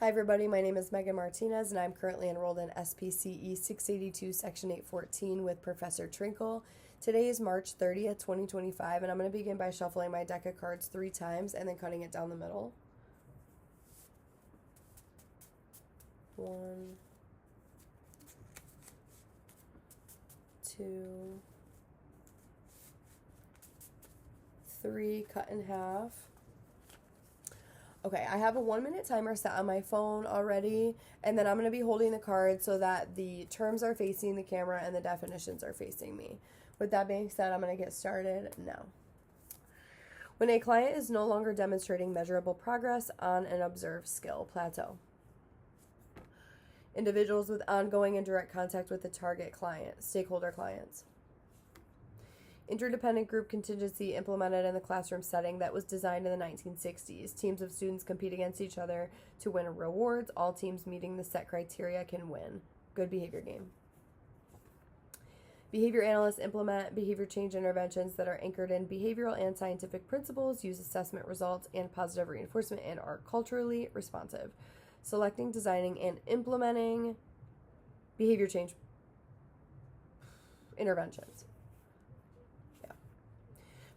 Hi everybody, my name is Megan Martinez and I'm currently enrolled in SPCE 682 Section 814 with Professor Trinkle. Today is March 30th, 2025 and I'm going to begin by shuffling my deck of cards 3 times and then cutting it down the middle. 1, 2, 3, cut in half. Okay, I have a 1-minute timer set on my phone already, and then I'm going to be holding the card so that the terms are facing the camera and the definitions are facing me. With that being said, I'm going to get started now. When a client is no longer demonstrating measurable progress on an observed skill plateau. Individuals with ongoing and direct contact with the target client, stakeholder clients. Interdependent group contingency implemented in the classroom setting that was designed in the 1960s. Teams of students compete against each other to win rewards. All teams meeting the set criteria can win. Good behavior game. Behavior analysts implement behavior change interventions that are anchored in behavioral and scientific principles, use assessment results and positive reinforcement, and are culturally responsive. Selecting, designing, and implementing behavior change interventions.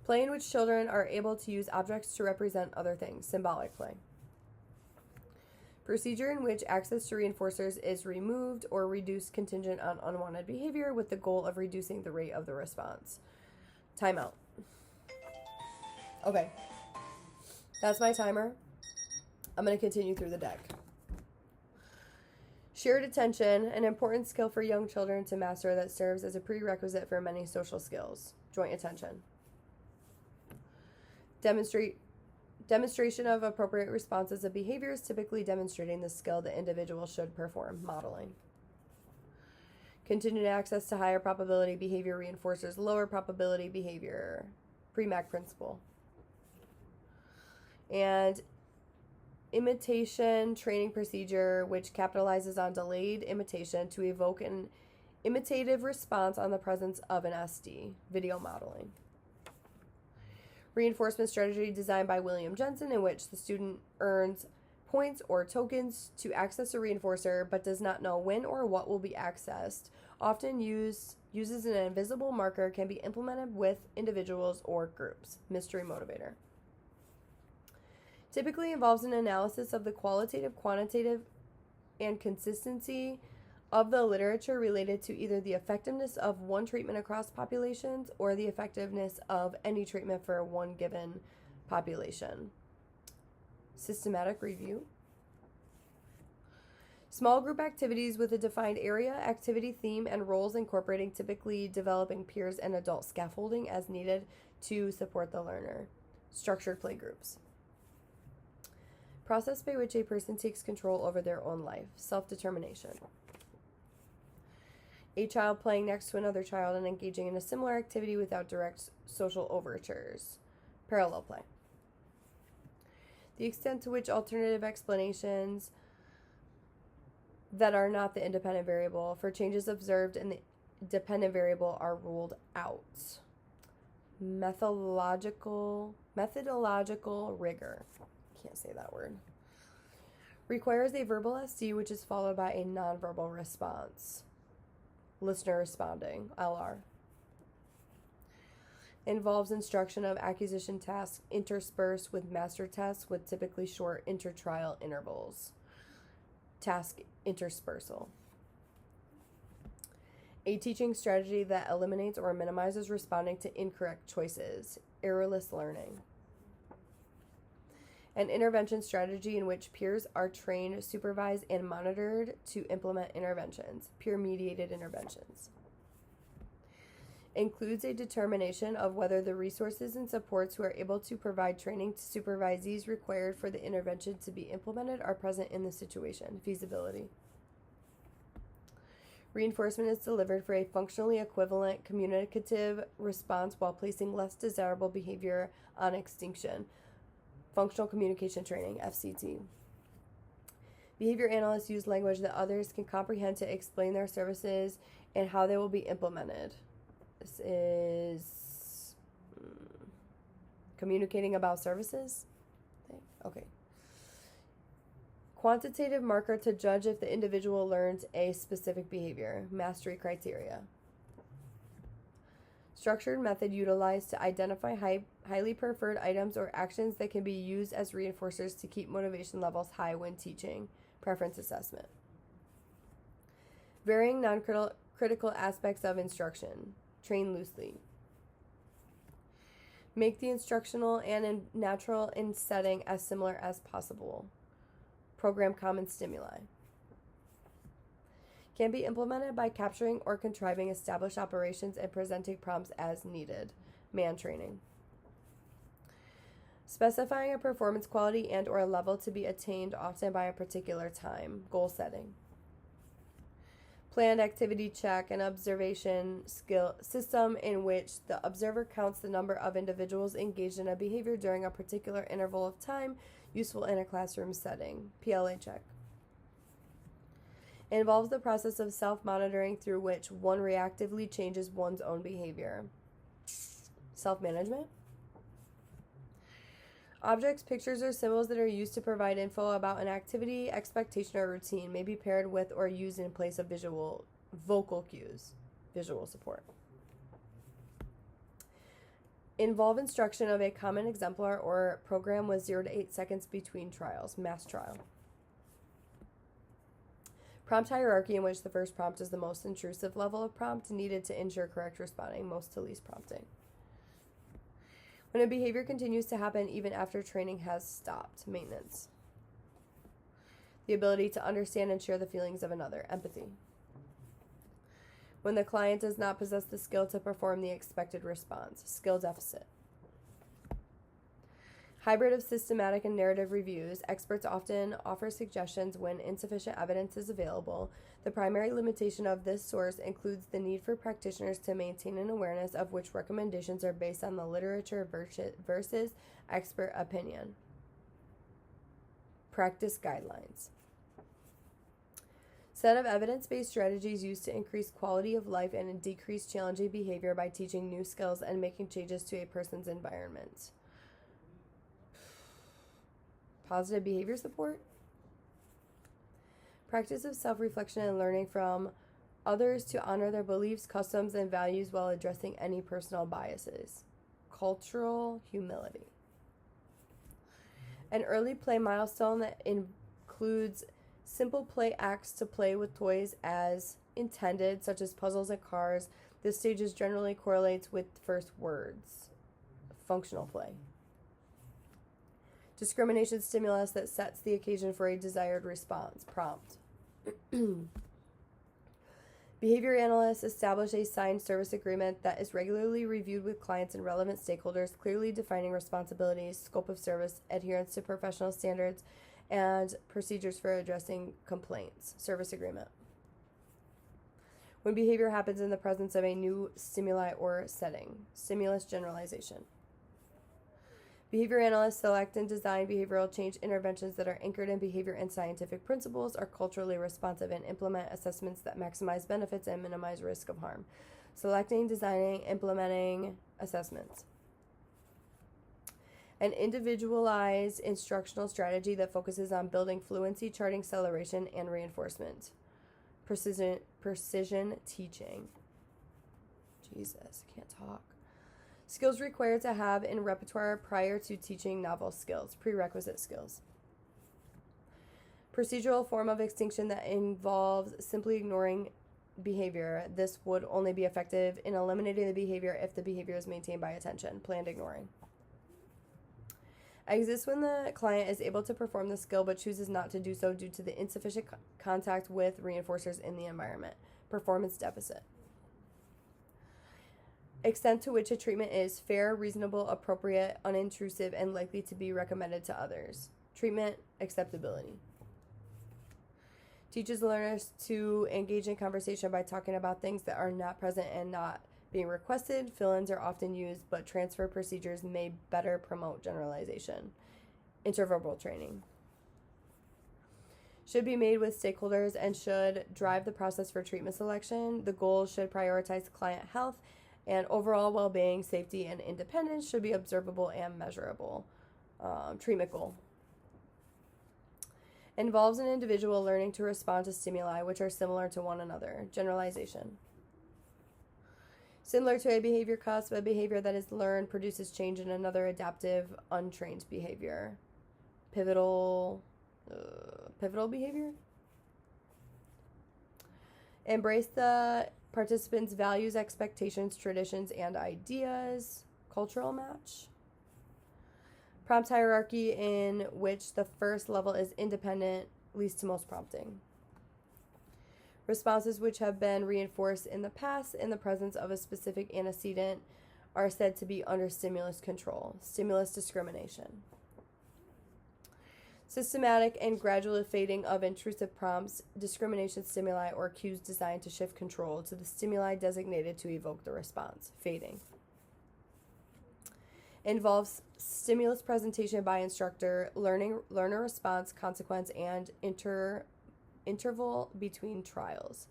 Play in which children are able to use objects to represent other things, symbolic play. Procedure in which access to reinforcers is removed or reduced contingent on unwanted behavior with the goal of reducing the rate of the response. Timeout. Okay, that's my timer. I'm going to continue through the deck. Shared attention, an important skill for young children to master that serves as a prerequisite for many social skills. Joint attention. Demonstration of appropriate responses of behaviors, typically demonstrating the skill the individual should perform. Modeling. Continued access to higher probability behavior reinforces lower probability behavior. Pre-MAC principle. And imitation training procedure, which capitalizes on delayed imitation to evoke an imitative response on the presence of an SD. Video modeling. Reinforcement strategy designed by William Jensen, in which the student earns points or tokens to access a reinforcer but does not know when or what will be accessed. Often uses an invisible marker, can be implemented with individuals or groups. Mystery motivator. Typically involves an analysis of the qualitative, quantitative, and consistency of the literature related to either the effectiveness of one treatment across populations or the effectiveness of any treatment for one given population. Systematic review. Small group activities with a defined area, activity theme, and roles, incorporating typically developing peers and adult scaffolding as needed to support the learner. Structured play groups. Process by which a person takes control over their own life. Self-determination. A child playing next to another child and engaging in a similar activity without direct social overtures. Parallel play. The extent to which alternative explanations that are not the independent variable for changes observed in the dependent variable are ruled out. Methodological rigor. Can't say that word. Requires a verbal SD, which is followed by a nonverbal response. Listener responding, LR. Involves instruction of acquisition tasks interspersed with master tests with typically short intertrial intervals. Task interspersal. A teaching strategy that eliminates or minimizes responding to incorrect choices. Errorless learning. An intervention strategy in which peers are trained, supervised, and monitored to implement interventions. Peer-mediated interventions. Includes a determination of whether the resources and supports who are able to provide training to supervisees required for the intervention to be implemented are present in the situation. Feasibility. Reinforcement is delivered for a functionally equivalent communicative response while placing less desirable behavior on extinction. Functional communication training, FCT. Behavior analysts use language that others can comprehend to explain their services and how they will be implemented. This is communicating about services. Okay. quantitative marker to judge if the individual learns a specific behavior. Mastery criteria. Structured method utilized to identify highly preferred items or actions that can be used as reinforcers to keep motivation levels high when teaching. Preference assessment. Varying non-critical aspects of instruction. Train loosely. Make the instructional and natural in setting as similar as possible. Program common stimuli. Can be implemented by capturing or contriving established operations and presenting prompts as needed. Man training. Specifying a performance quality and or a level to be attained often by a particular time. Goal setting. Planned activity check, an observation skill system in which the observer counts the number of individuals engaged in a behavior during a particular interval of time, useful in a classroom setting. PLA check. It involves the process of self-monitoring through which one reactively changes one's own behavior. Self-management. Objects, pictures, or symbols that are used to provide info about an activity, expectation, or routine may be paired with or used in place of vocal cues. Visual support. Involve instruction of a common exemplar or program with 0 to 8 seconds between trials. Mass trial. Prompt hierarchy, in which the first prompt is the most intrusive level of prompt needed to ensure correct responding, most to least prompting. When a behavior continues to happen even after training has stopped. Maintenance. The ability to understand and share the feelings of another. Empathy. When the client does not possess the skill to perform the expected response. Skill deficit. Hybrid of systematic and narrative reviews, experts often offer suggestions when insufficient evidence is available. The primary limitation of this source includes the need for practitioners to maintain an awareness of which recommendations are based on the literature versus expert opinion. Practice guidelines. Set of evidence-based strategies used to increase quality of life and decrease challenging behavior by teaching new skills and making changes to a person's environment. Positive behavior support. Practice of self-reflection and learning from others to honor their beliefs, customs, and values while addressing any personal biases. Cultural humility. An early play milestone that includes simple play acts to play with toys as intended, such as puzzles and cars. This stage generally correlates with first words. Functional play. Discrimination stimulus that sets the occasion for a desired response. Prompt. Behavior analysts establish a signed service agreement that is regularly reviewed with clients and relevant stakeholders, clearly defining responsibilities, scope of service, adherence to professional standards, and procedures for addressing complaints. Service agreement. When behavior happens in the presence of a new stimuli or setting. Stimulus generalization. Behavior analysts select and design behavioral change interventions that are anchored in behavior and scientific principles, are culturally responsive, and implement assessments that maximize benefits and minimize risk of harm. Selecting, designing, implementing assessments. An individualized instructional strategy that focuses on building fluency, charting, acceleration, and reinforcement. Precision teaching. Jesus, I can't talk. Skills required to have in repertoire prior to teaching novel skills. Prerequisite skills. Procedural form of extinction that involves simply ignoring behavior. This would only be effective in eliminating the behavior if the behavior is maintained by attention. Planned ignoring. Exists when the client is able to perform the skill but chooses not to do so due to the insufficient contact with reinforcers in the environment. Performance deficit. Extent to which a treatment is fair, reasonable, appropriate, unintrusive, and likely to be recommended to others. Treatment acceptability. Teaches learners to engage in conversation by talking about things that are not present and not being requested. Fill-ins are often used, but transfer procedures may better promote generalization. Interverbal training. Should be made with stakeholders and should drive the process for treatment selection. The goals should prioritize client health and overall well-being, safety, and independence should be observable and measurable. Treatment goal. Involves an individual learning to respond to stimuli which are similar to one another. Generalization. Similar to a behavior cusp, a behavior that is learned produces change in another adaptive, untrained behavior. Pivotal behavior. Embrace the participants' values, expectations, traditions, and ideas. Cultural match. Prompt hierarchy in which the first level is independent, least to most prompting. Responses which have been reinforced in the past in the presence of a specific antecedent are said to be under stimulus control. Stimulus discrimination. Systematic and gradual fading of intrusive prompts, discrimination stimuli, or cues designed to shift control to the stimuli designated to evoke the response. Fading. Involves stimulus presentation by instructor, learner response, consequence, and interval between trials.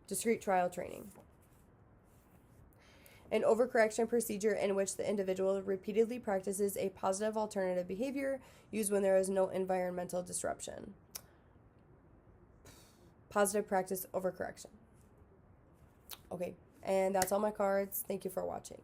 Discrete trial training. An overcorrection procedure in which the individual repeatedly practices a positive alternative behavior used when there is no environmental disruption. Positive practice overcorrection. Okay, and that's all my cards. Thank you for watching.